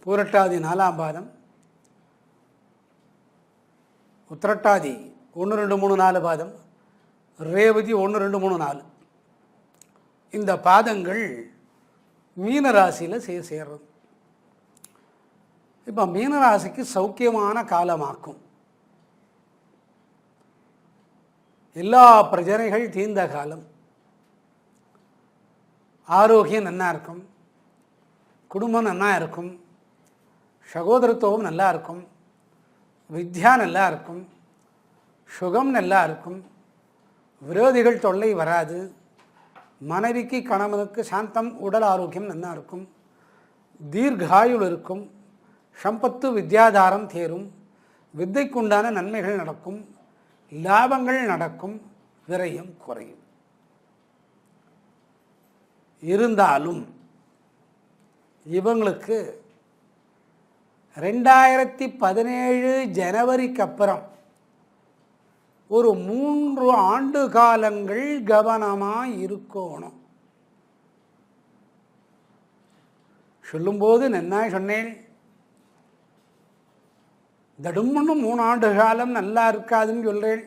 பூரட்டாதி 4ஆம் பாதம், உத்திரட்டாதி 1, 2, 3, 4 பாதம், ரேவதி 1, 2, 3, 4 இந்த பாதங்கள் மீனராசியில் சேர்றது. இப்போ மீனராசிக்கு சௌக்கியமான காலமாக்கும். எல்லா பிரச்சனைகள் தீர்ந்த காலம். ஆரோக்கியம் நல்லா இருக்கும், குடும்பம் நல்லா இருக்கும், சகோதரத்துவம் நல்லா இருக்கும், வித்யா நல்லா இருக்கும், சுகம் நல்லா இருக்கும், விரோதிகள் தொல்லை வராது, மனைவிக்கு கணவனுக்கு சாந்தம், உடல் ஆரோக்கியம் நல்லா இருக்கும், தீர்காயுள் இருக்கும், சம்பத்து வித்யாதாரம் தேரும், வித்தைக்குண்டான நன்மைகள் நடக்கும், லாபங்கள் நடக்கும், விரயம் குறையும். இருந்தாலும் இவங்களுக்கு 2017 ஜனவரிக்கு அப்புறம் ஒரு 3 ஆண்டு காலங்கள் கவனமாக இருக்கணும். சொல்லும்போது நன்னா சொன்னேன், தடுமன்னு 3 ஆண்டு காலம் நல்லா இருக்காதுன்னு சொல்கிறேன்.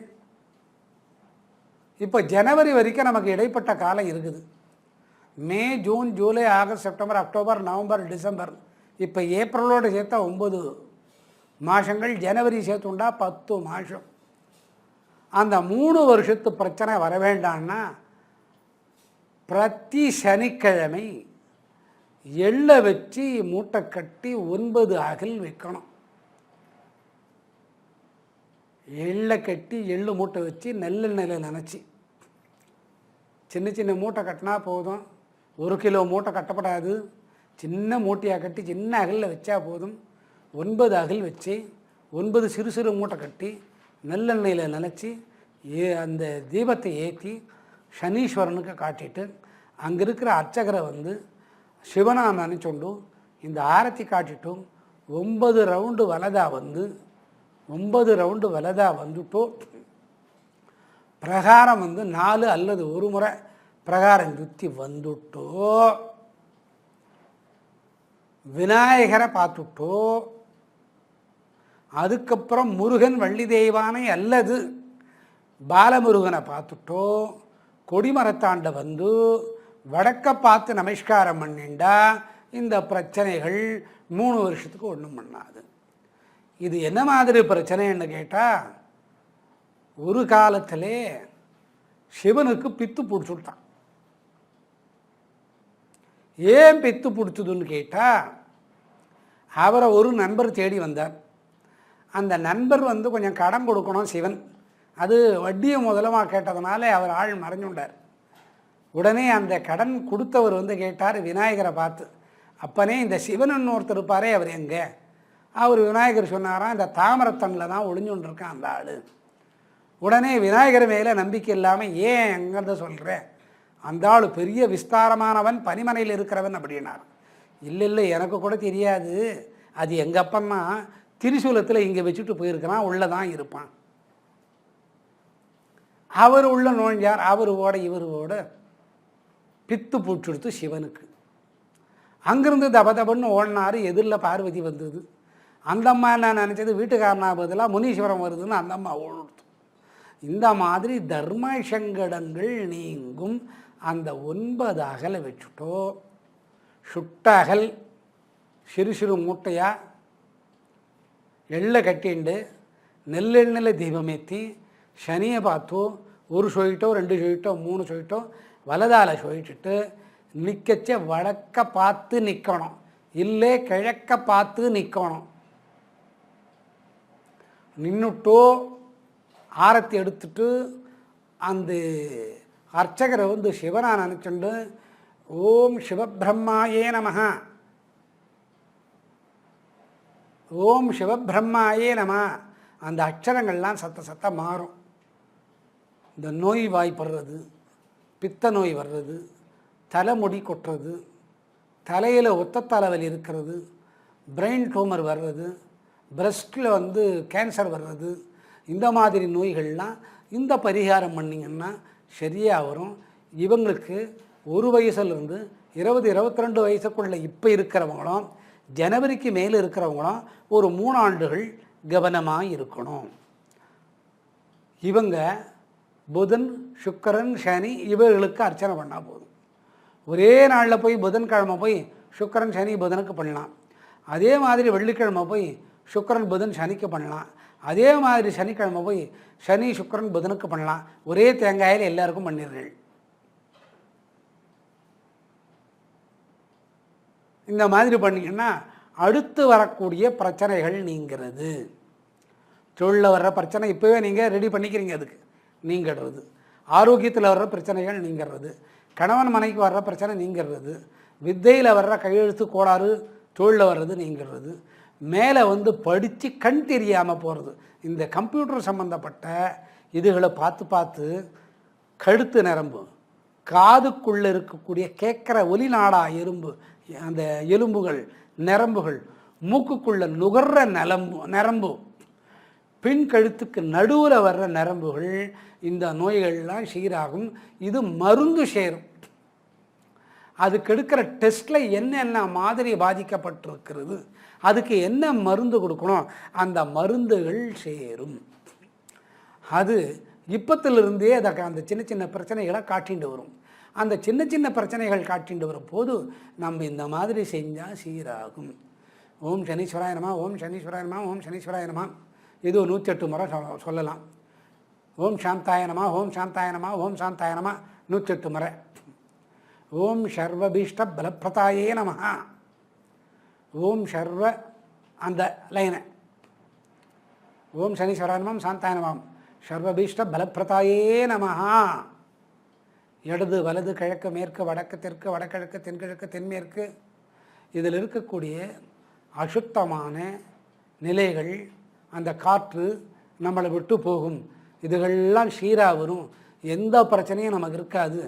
இப்போ ஜனவரி வரைக்கும் நமக்கு இடைப்பட்ட காலம் இருக்குது. May, June, July, August, September, October, November, December, இப்போ ஏப்ரலோடு சேர்த்தா 9 மாதங்கள், ஜனவரி சேர்த்துண்டா 10 மாதம். அந்த 3 வருஷத்து பிரச்சனை வர வேண்டான்னா பிரதி சனிக்கிழமை எள்ளை வச்சு மூட்டை கட்டி 9 அகல் வைக்கணும். எள்ளை கட்டி எள்ளு மூட்டை வச்சு நெல்லில் நினச்சி சின்ன சின்ன மூட்டை கட்டினா போதும். 1 கிலோ மூட்டை கட்டப்படாது. சின்ன மூட்டையாக கட்டி சின்ன அகலில் வச்சா போதும். 9 அகல் வச்சு 9 சிறு சிறு மூட்டை கட்டி நெல்லெண்ணெயில் நினச்சி அந்த தீபத்தை ஏற்றி சனீஸ்வரனுக்கு காட்டிட்டு அங்கே இருக்கிற அர்ச்சகரை சிவனா நினச்சொண்டு இந்த ஆரத்தி காட்டிட்டும் 9 ரவுண்டு வலதா 9 ரவுண்டு வலதா வந்துட்டோ பிரகாரம் 4 அல்லது 1 முறை பிரகாரம் சுற்றி வந்துட்டோ விநாயகரை பார்த்துட்டோ அதுக்கப்புறம் முருகன், வள்ளி தெய்வானை அல்லது பாலமுருகனை பார்த்துட்டோ கொடிமரத்தாண்ட வடக்க பார்த்து நமஸ்காரம் பண்ணிண்டா இந்த பிரச்சனைகள் 3 வருஷத்துக்கு ஒன்றும் பண்ணாது. இது என்ன மாதிரி பிரச்சனைன்னு கேட்டால், ஒரு காலத்திலே சிவனுக்கு பித்து பிடிச்சுட்டான். ஏன் பித்து பிடிச்சதுன்னு கேட்டால், அவரை ஒரு நண்பர் தேடி வந்தார். அந்த நண்பர் கொஞ்சம் கடன் கொடுக்கணும் சிவன். அது வட்டியை முதலமாக கேட்டதுனால அவர் ஆள் மறைஞ்சுண்டார். உடனே அந்த கடன் கொடுத்தவர் கேட்டார் விநாயகரை பார்த்து, அப்பனே இந்த சிவன் ஒருத்தர் இருப்பாரே அவர் எங்கே? அவர் விநாயகர் சொன்னாராம், இந்த தாமரத்தனில் தான் ஒளிஞ்சுன்னு இருக்கான் அந்த ஆள். உடனே விநாயகர் மேலே நம்பிக்கை இல்லாமல், ஏன் எங்கிறத சொல்கிறேன், அந்த ஆள் பெரிய விஸ்தாரமானவன், பனிமனையில் இருக்கிறவன் அப்படின்னார். இல்லை எனக்கு கூட தெரியாது, அது எங்கள் அப்பன்னா திரிசூலத்தில் இங்கே வச்சுட்டு போயிருக்கிறான், உள்ளே தான் இருப்பான். அவர் உள்ள நோஞ்சார். அவரோட இவரோட பித்து பூச்சுடுத்து சிவனுக்கு. அங்கிருந்து தபதபன்னு ஓடினார். எதிரில் பார்வதி வந்தது. அந்த அம்மா என்ன நினச்சது, வீட்டுக்காரனா பதிலாக முனீஸ்வரம் வருதுன்னு அந்த அம்மா ஓடுத்து. இந்த மாதிரி தர்ம சங்கடங்கள் நீங்கும். அந்த 9 அகலை வச்சுட்டோ சுட்டகல் சிறு சிறு மூட்டையாக எள்ளை கட்டிண்டு நெல்லெண்ணில் தீபமேற்றி சனியை பார்த்தோ 1 சொயிட்டோ 2 சொயிட்டோ 3 சொயிட்டோ வலதால் சொயிட்டுட்டு நிற்கச்ச வடக்க பார்த்து நிற்கணும், இல்லை கிழக்க பார்த்து நிற்கணும். நின்றுட்டோ ஆரத்தி எடுத்துட்டு அந்த அர்ச்சகரை சிவனா நினச்சுண்டு ஓம் சிவபிரம்மாயே நமஹ, ஓம் சிவபிரம்மாயே நம, அந்த அக்ஷரங்கள்லாம் சத்த மாறும். இந்த நோய் வாய்ப்படுறது, பித்த நோய் வர்றது, தலைமுடி கொட்டுறது, தலையில் ஒத்த தலைவலி இருக்கிறது, பிரெயின் டியூமர் வர்றது, பிரஸ்ட்டில் கேன்சர் வர்றது, இந்த மாதிரி நோய்கள்லாம் இந்த பரிகாரம் பண்ணிங்கன்னா சரியாக வரும். இவங்களுக்கு 1 வயசுலேருந்து 20-22 வயசுக்குள்ளே இப்போ இருக்கிறவங்களும் ஜனவரிக்கு மேலே இருக்கிறவங்களும் ஒரு 3 ஆண்டுகள் கவனமாக இருக்கணும். இவங்க புதன், சுக்கிரன், சனி இவர்களுக்கு அர்ச்சனை பண்ணால் போதும். ஒரே நாளில் போய் புதன்கிழமை போய் சுக்கிரன் சனி புதனுக்கு பண்ணலாம். அதே மாதிரி வெள்ளிக்கிழமை போய் சுக்கிரன் புதன் சனிக்கு பண்ணலாம். அதே மாதிரி சனிக்கிழமை போய் சனி சுக்கிரன் புதனுக்கு பண்ணலாம். ஒரே தேங்காயில் எல்லாருக்கும் பண்ணிடுறீர்கள். இந்த மாதிரி பண்ணிங்கன்னா அடுத்து வரக்கூடிய பிரச்சனைகள் நீங்கிறது. தொழிலில் வர்ற பிரச்சனை இப்போவே நீங்கள் ரெடி பண்ணிக்கிறீங்க, அதுக்கு நீங்கிறது. ஆரோக்கியத்தில் வர்ற பிரச்சனைகள் நீங்கிறது. கணவன் மனைக்கு வர்ற பிரச்சனை நீங்கிறது. வித்தையில் வர்ற கையெழுத்து கோளாறு தொழிலில் வர்றது நீங்கிறது. மேலே படித்து கண் தெரியாமல் போகிறது. இந்த கம்ப்யூட்டர் சம்மந்தப்பட்ட இதுகளை பார்த்து பார்த்து கழுத்து நரம்பு, காதுக்குள்ளே இருக்கக்கூடிய கேட்குற ஒலிநாடா அந்த எலும்புகள், நரம்புகள், மூக்குக்குள்ள நுகர்ற நரம்பு, பின் கழுத்துக்கு நடுவில் வர்ற நரம்புகள், இந்த நோய்கள்லாம் சீராகும். இது மருந்து சேரும். அதுக்கு எடுக்கிற டெஸ்ட்டில் என்னென்ன மாதிரி பாதிக்கப்பட்டிருக்கிறது, அதுக்கு என்ன மருந்து கொடுக்கணும், அந்த மருந்துகள் சேரும். அது இப்பத்திலிருந்தே அந்த சின்ன சின்ன பிரச்சனைகளை காட்டிட்டு வரும். அந்த சின்ன சின்ன பிரச்சனைகள் காட்டிட்டு வரும் போது நம்ம இந்த மாதிரி செஞ்சால் சீராகும். ஓம் சனீஸ்வராய நமः, ஓம் சனீஸ்வராய நமः, ஓம் சனீஸ்வராய நமः. இது 108 முறை சொல்லலாம். ஓம் சாந்தாய நமः, ஓம் சாந்தாய நமः, ஓம் சாந்தாய நமः 108 முறை. ஓம் சர்வபீஷ்ட பலப்பிரதாயே நமः. ஓம் சர்வ அந்த லைனை ஓம் சனீஸ்வராய நமः, சாந்தாய நமः, சர்வபீஷ்ட பலப்பிரதாயே நமः. இடது வலது கிழக்கு மேற்கு வடக்கு தெற்கு வடகிழக்கு தென்கிழக்கு தென்மேற்கு இதில் இருக்கக்கூடிய அசுத்தமான நிலைகள், அந்த காற்று நம்மளை விட்டு போகும். இதுகள்லாம் சீராக வரும். எந்த பிரச்சனையும் நமக்கு இருக்காது.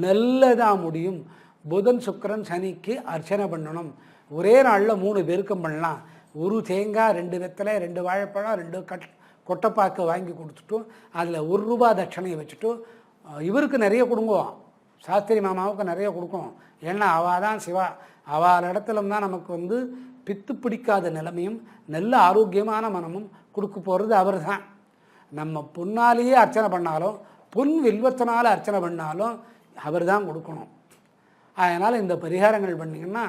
நல்லதாக முடியும். புதன் சுக்கிரன் சனிக்கு அர்ச்சனை பண்ணணும். ஒரே நாளில் 3 பேருக்கும் பண்ணலாம். ஒரு தேங்காய், 2 வெத்தலை, 2 வாழைப்பழம், 2 கொட்டைப்பாக்கு வாங்கி கொடுத்துட்டு அதில் ₹1 தட்சணையை வச்சுட்டு இவருக்கு நிறைய கொடுங்குவோம். சாஸ்திரி மாமாவுக்கு நிறைய கொடுக்கணும். ஏன்னா அவள் தான் சிவா. அவள் இடத்துல தான் நமக்கு பித்து பிடிக்காத நிலைமையும் நல்ல ஆரோக்கியமான மனமும் கொடுக்க போகிறது அவர் தான். நம்ம பொன்னாலேயே அர்ச்சனை பண்ணாலும், பொன் வில்வத்தினால் அர்ச்சனை பண்ணாலும் அவர் தான் கொடுக்கணும். அதனால் இந்த பரிகாரங்கள் பண்ணிங்கன்னா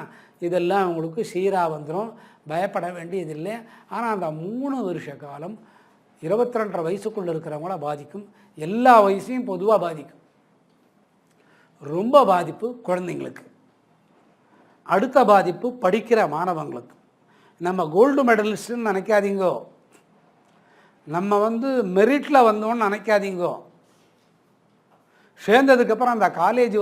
இதெல்லாம் உங்களுக்கு சீராக வந்துடும். பயப்பட வேண்டியதில்லை. ஆனால் அந்த 3 வருஷ காலம் 22 வயசுக்குள்ளே இருக்கிறவங்கள பாதிக்கும். எல்லா வயசையும் பொதுவாக பாதிக்கும். ரொம்ப பாதிப்பு குழந்தைங்களுக்கு. அடுத்த பாதிப்பு படிக்கிற மாணவங்களுக்கு. நம்ம கோல்டு மெடலிஸ்ட்டுன்னு நினைக்காதீங்கோ. நம்ம மெரிட்டில் வந்தோன்னு நினைக்காதீங்கோ. சேர்ந்ததுக்கப்புறம் அந்த காலேஜ்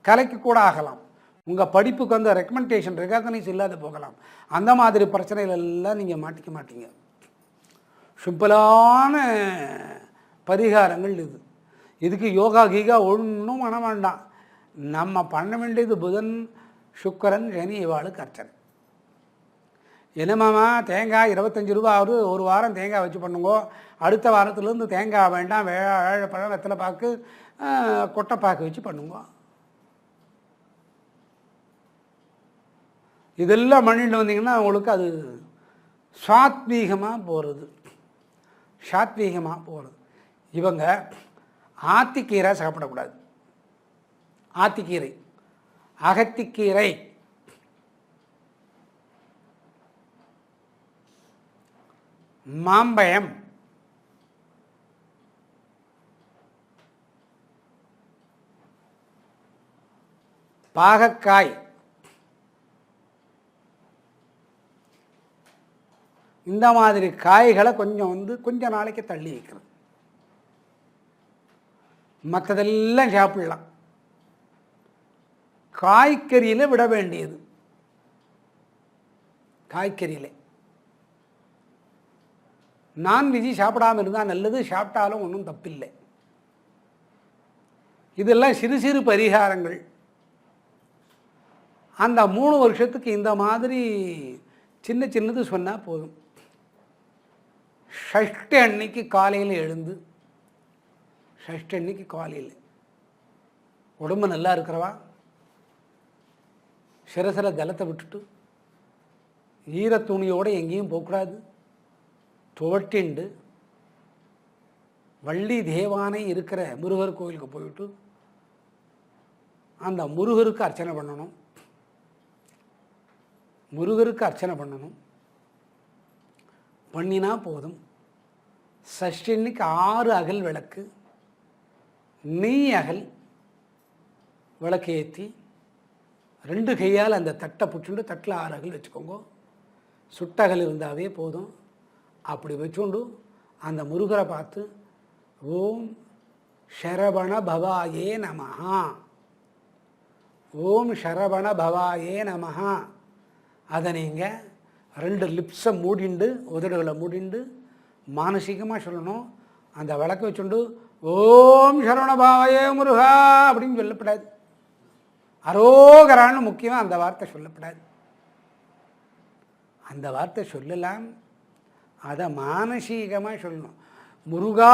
கலைக்கு கூட ஆகலாம். உங்கள் படிப்புக்கு ரெக்கமெண்டேஷன் ரெகக்னைஸ் இல்லாத போகலாம். அந்த மாதிரி பிரச்சனைகள் எல்லாம் நீங்கள் மாட்டிக்க மாட்டீங்க. சிம்பிளான பரிகாரங்கள் இது. இதுக்கு யோகா கீகா ஒன்றும் பண்ண வேண்டாம். நம்ம பண்ண வேண்டியது புதன் சுக்கிரன் சனி இவாளுக்கு அர்ச்சனை. என்னமாமா தேங்காய் ₹25 ஆகுது, ஒரு வாரம் தேங்காய் வச்சு பண்ணுங்கோ. அடுத்த வாரத்துலேருந்து தேங்காய் வேண்டாம், வாழைப்பழம், வெத்தலை பாக்கு, கொட்டைப்பாக்கு வச்சு பண்ணுங்க. இதெல்லாம் பண்ணிட்டு வந்தீங்கன்னா உங்களுக்கு அது சாத்வீகமாக போகிறது. சாத்வீகமாக போகிறது. இவங்க ஆத்திக்கீரை சாப்பிடக்கூடாது. ஆத்திக்கீரை, அகத்திக்கீரை, மாம்பழம், பாகக்காய், இந்த மாதிரி காய்களை கொஞ்ச நாளைக்கு தள்ளி வைக்கிறது. மற்றதெல்லாம் சாப்பிடலாம். காய்கறியில் விட வேண்டியது. காய்கறியில் நான்வெஜ்ஜி சாப்பிடாமல் இருந்தால் நல்லது. சாப்பிட்டாலும் ஒன்றும் தப்பில்லை. இதெல்லாம் சிறு சிறு பரிகாரங்கள். அந்த 3 வருஷத்துக்கு இந்த மாதிரி சின்ன சின்னது சொன்னால் போதும். ஷஷ்டி அன்னைக்கு காலையில் எழுந்து, ஷஷ்டி அன்னைக்கு காலையில் உடம்பு நல்லா இருக்கிறவா சிரசில் ஜலத்தை விட்டுட்டு ஈரத்துணியோடு எங்கேயும் போகக்கூடாது, துவட்டிண்டு வள்ளி தேவானை இருக்கிற முருகர் கோயிலுக்கு போயிட்டு அந்த முருகருக்கு அர்ச்சனை பண்ணணும். முருகருக்கு அர்ச்சனை பண்ணணும். பண்ணினா போதும். சஷ்டி அன்னைக்கு 6 அகல் விளக்கு, நெய் அகல் விளக்கு ஏற்றி 2 கையால் அந்த தட்டை பிடிச்சுண்டு தட்டில் 6 அகல் வச்சுக்கோங்க. சுட்டகல் இருந்தாவே போதும். அப்படி வச்சுண்டு அந்த முருகரை பார்த்து ஓம் சரவண பவாயே நமஹா, ஓம் சரவண பவாயே நமஹா, அதை நீங்கள் 2 லிப்ஸை மூடிண்டு உதடுகளை மூடிண்டு மானசீகமாக சொல்லணும். அந்த விளக்க வச்சுண்டு ஓம் சரவண பவாயே முருகா அப்படின்னு சொல்லப்படாது. அரோகரான்னு முக்கியமாக அந்த வார்த்தை சொல்லப்படாது. அந்த வார்த்தை சொல்லலாம், அதை மானசீகமாக சொல்லணும். முருகா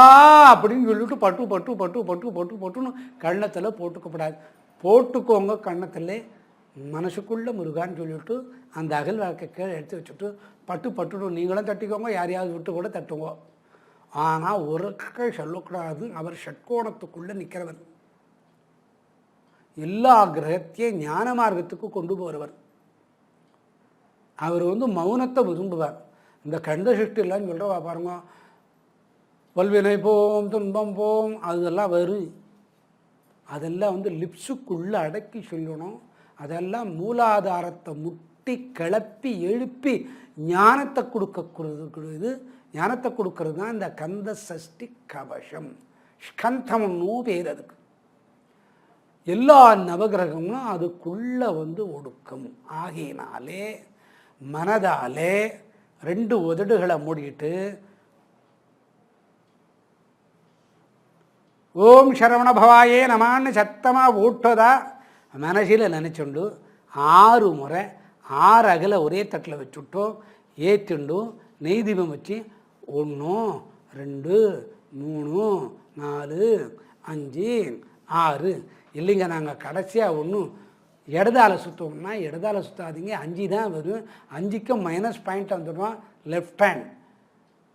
அப்படின்னு சொல்லிட்டு பட்டு பட்டு பட்டு பட்டு பட்டு பட்டுன்னு கன்னத்தில் போட்டுக்கப்படாது. போட்டுக்கோங்க கன்னத்தில், மனசுக்குள்ளே முருகான்னு சொல்லிவிட்டு அந்த அகல் விளக்கை கீழே எடுத்து வச்சுட்டு பட்டு பட்டுன்னு நீங்களும் தட்டிக்கோங்க, யாரையாவது விட்டு கூட தட்டுங்க. ஆனால் ஒருக்க சொல்லக்கூடாது, அவர் ஷட்கோணத்துக்குள்ளே நிற்கிறவர், எல்லா கிரகத்தையும் ஞான மார்க்கத்துக்கு கொண்டு போகிறவர். அவர் மௌனத்தை விரும்புவார். இந்த கந்த சிருஷ்டிலாம் சொல்கிறவா பாருங்க, வல்வினை போம் துன்பம் போம் அதெல்லாம் வரும். அதெல்லாம் லிப்ஸுக்குள்ளே அடக்கி சொல்லணும். அதெல்லாம் மூலாதாரத்தை முட்டி கிளப்பி எழுப்பி ஞானத்தை கொடுக்கக்கூடியது. ஞானத்தை கொடுக்கறது தான் இந்த கந்த சஷ்டி கவசம். ஸ்கந்தம்னு பேர் அதுக்கு. எல்லா நவகிரகமும் அதுக்குள்ளே ஒடுக்கம். ஆகையினாலே மனதாலே 2 உதடுகளை மூடிட்டு ஓம் சரவண பவாயே நமான்னு சத்தமாக ஓட்டதா மனசில் நினச்சுண்டு 6 முறை 6 அகலை ஒரே தட்டில் வச்சுட்டோம் ஏற்றுண்டு நெய் தீபம் வச்சு 1 2 3 4 5 6 இல்லைங்க நாங்கள் கடைசியாக ஒன்றும் இடதால சுற்றோம்னா இடதால சுற்றாதீங்க, 5 தான் வரும். 5க்கு -பாயிண்ட் வந்துடும் லெஃப்ட் ஹேண்ட்.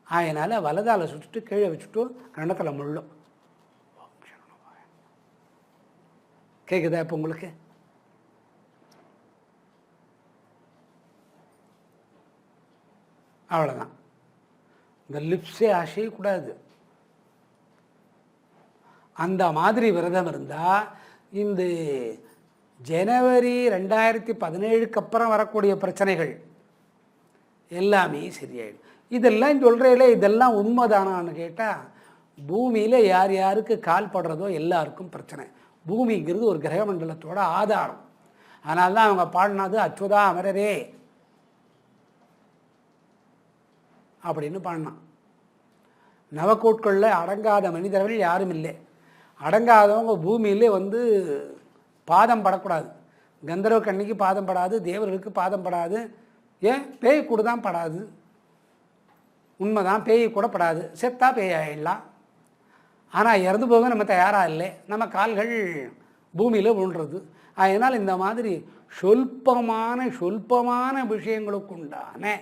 அதனால் வலதால சுற்றிட்டு கீழே வச்சுட்டு கணத்தில் முள்ளும். கேட்குதா இப்போ உங்களுக்கு? அவ்வளோதான். இந்த லிப்ஸே அசையக்கூடாது. அந்த மாதிரி விரதம் இருந்தால் இந்த ஜனவரி 2017க்கு அப்புறம் வரக்கூடிய பிரச்சனைகள் எல்லாமே சரியாயிடும். இதெல்லாம் சொல்கிறீங்களே, இதெல்லாம் உண்மைதானான்னு கேட்டால் பூமியில் யார் யாருக்கு கால் படுறதோ எல்லாருக்கும் பிரச்சனை. பூமிங்கிறது ஒரு கிரகமண்டலத்தோட ஆதாரம். அதனால தான் அவங்க பாடினது அச்சுதா அமரரே அப்படின்னு பாடினான். நவக்கோட்களில் அடங்காத மனிதர்கள் யாரும் இல்லை. அடங்காதவங்க பூமியிலே பாதம் படக்கூடாது. கந்தர்வ கண்ணிக்கு பாதம் படாது, தேவர்களுக்கு பாதம் படாது, ஏன் பேய் கூட தான் படாது. உண்மைதான், பேய் கூட படாது. செத்தா பேய் ஆகிடலாம். ஆனால் இறந்து போக நம்ம தயாராக இல்லை. நம்ம கால்கள் பூமியில் விழுறது. அதனால் இந்த மாதிரி சொல்பமான விஷயங்களுக்கு உண்டான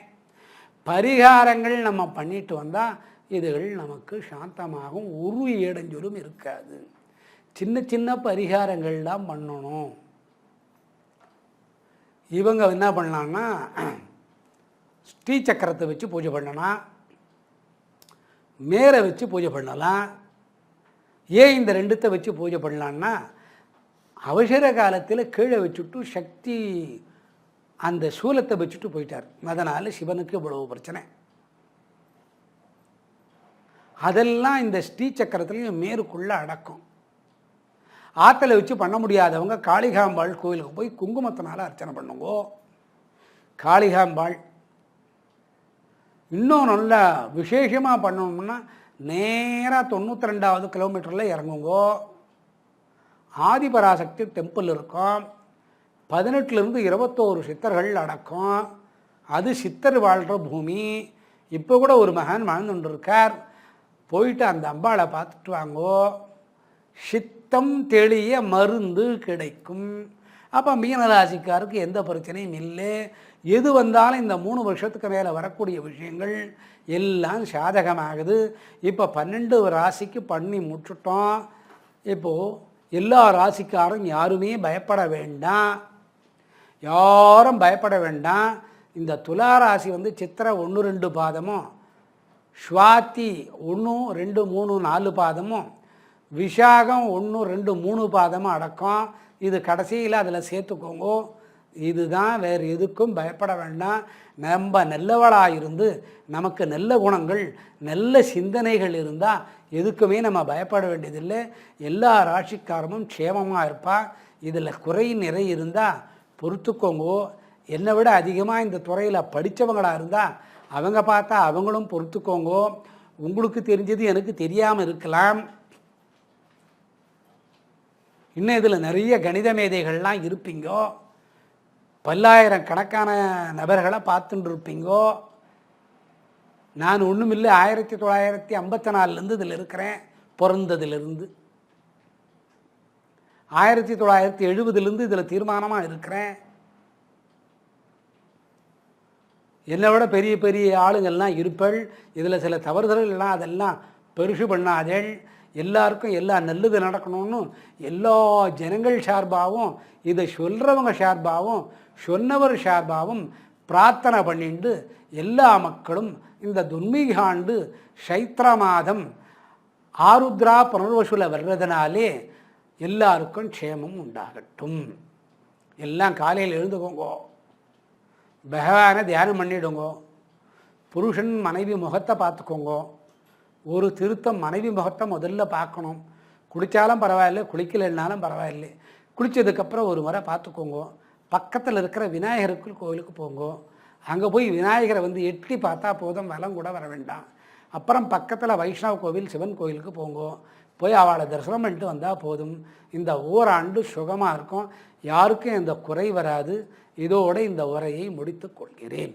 பரிகாரங்கள் நம்ம பண்ணிட்டு வந்தால் இதுகள் நமக்கு சாந்தமாகும், ஒரு இடைஞ்சலும் இருக்காது. சின்ன சின்ன பரிகாரங்கள்லாம் பண்ணணும். இவங்க என்ன பண்ணலான்னா ஸ்ரீ சக்கரத்தை வச்சு பூஜை பண்ணலாம், மேரை வச்சு பூஜை பண்ணலாம். ஏன் இந்த 2த்தை வச்சு பூஜை பண்ணலான்னா அவசர காலத்தில் கீழே வச்சுட்டு சக்தி அந்த சூலத்தை வச்சுட்டு போயிட்டார். அதனால் சிவனுக்கு இவ்வளவு பிரச்சனை. அதெல்லாம் இந்த ஸ்ரீ சக்கரத்துலேயும் மேருக்குள்ளே அடக்கும். ஆற்றலை வச்சு பண்ண முடியாதவங்க காளிகாம்பாள் கோயிலுக்கு போய் குங்குமத்தினால அர்ச்சனை பண்ணுங்கோ. காளிகாம்பாள் இன்னும் நல்லா விசேஷமாக பண்ணணும்னா நேராக 92வது கிலோமீட்டரில் இறங்குங்கோ. ஆதிபராசக்தி டெம்பிள் இருக்கும். 18லேருந்து 21 சித்தர்கள் அடக்கும். அது சித்தர் வாழ்கிற பூமி. இப்போ கூட ஒரு மகான் வாழ்ந்துட்டு இருக்கார். போயிட்டு அந்த அம்பாளை பார்த்துட்டு வாங்கோ. சித்தம் தெளிய மருந்து கிடைக்கும். அப்போ மீனராசிக்காருக்கு எந்த பிரச்சனையும் இல்லை. எது வந்தாலும் இந்த 3 வருஷத்துக்கு மேலே வரக்கூடிய விஷயங்கள் எல்லாம் சாதகமாகுது. இப்போ 12 ராசிக்கு பண்ணி முட்டுட்டோம். இப்போது எல்லா ராசிக்காரும் யாருமே பயப்பட வேண்டாம், யாரும் பயப்பட வேண்டாம். இந்த துலா ராசி சித்திரை 1 2 பாதமும், ஸ்வாதி 1 2 3 4 பாதமும், விஷாகம் 1 2 3 பாதமும் அடக்கம். இது கடைசியில் அதில் சேர்த்துக்கோங்க. இதுதான், வேறு எதுக்கும் பயப்பட வேண்டாம். நம்ம நல்லவளாக இருந்து நமக்கு நல்ல குணங்கள் நல்ல சிந்தனைகள் இருந்தால் எதுக்குமே நம்ம பயப்பட வேண்டியதில்லை. எல்லா ராசிக்காரமும் க்ஷேமமாக இருப்பா. இதில் குறை நிறை இருந்தால் பொறுத்துக்கோங்கோ. என்னை விட அதிகமாக இந்த துறையில் படித்தவங்களாக இருந்தால் அவங்க பார்த்தா அவங்களும் பொறுத்துக்கோங்கோ. உங்களுக்கு தெரிஞ்சது எனக்கு தெரியாமல் இருக்கலாம். இன்னும் இதில் நிறைய கணித மேதைகள்லாம் இருப்பீங்கோ. பல்லாயிரக்கணக்கான நபர்களை பார்த்துட்டு இருப்பீங்கோ. நான் ஒன்றும் இல்லை, 1954 இதில் இருக்கிறேன். பிறந்ததிலிருந்து 1970 இதில் தீர்மானமாக இருக்கிறேன். என்னை விட பெரிய பெரிய ஆளுங்கள்லாம் இருப்பள். இதில் சில தவறுதல்கள்லாம் அதெல்லாம் பெருசு பண்ணாதேள். எல்லாருக்கும் எல்லாம் நல்லது நடக்கணும்னு எல்லா ஜனங்கள் சார்பாகவும் இதை சொல்கிறவங்க சார்பாகவும் சொன்னவர் சார்பாகவும் பிரார்த்தனை பண்ணிட்டு எல்லா மக்களும் இந்த துன்மீக ஆண்டு சைத்ர மாதம் ஆருத்ரா புனர்வசுல வர்றதுனாலே எல்லாருக்கும் க்ஷேமம் உண்டாகட்டும். எல்லாம் காலையில் எழுந்துக்கோங்கோ, பகவானை தியானம் பண்ணிவிடுங்கோ. புருஷன் மனைவி முகத்தை பார்த்துக்கோங்கோ. ஒரு திருத்தம், மனைவி முகத்தை முதல்ல பார்க்கணும். குளித்தாலும் பரவாயில்லை, குளிக்கலைன்னாலும் பரவாயில்லை. குளித்ததுக்கப்புறம் ஒரு முறை பார்த்துக்கோங்க. பக்கத்தில் இருக்கிற விநாயகருக்கு கோவிலுக்கு போங்கோ. அங்கே போய் விநாயகரை எட்டி பார்த்தா போதும், வலம் கூட வர வேண்டாம். அப்புறம் பக்கத்தில் வைஷ்ணவ கோவில் சிவன் கோவிலுக்கு போங்கோ. போய் அவளை தரிசனம் பண்ணிட்டு வந்தால் போதும். இந்த ஓராண்டு சுகமாக இருக்கும், யாருக்கும் எந்த குறை வராது. இதோடு இந்த உரையை முடித்து கொள்கிறேன்.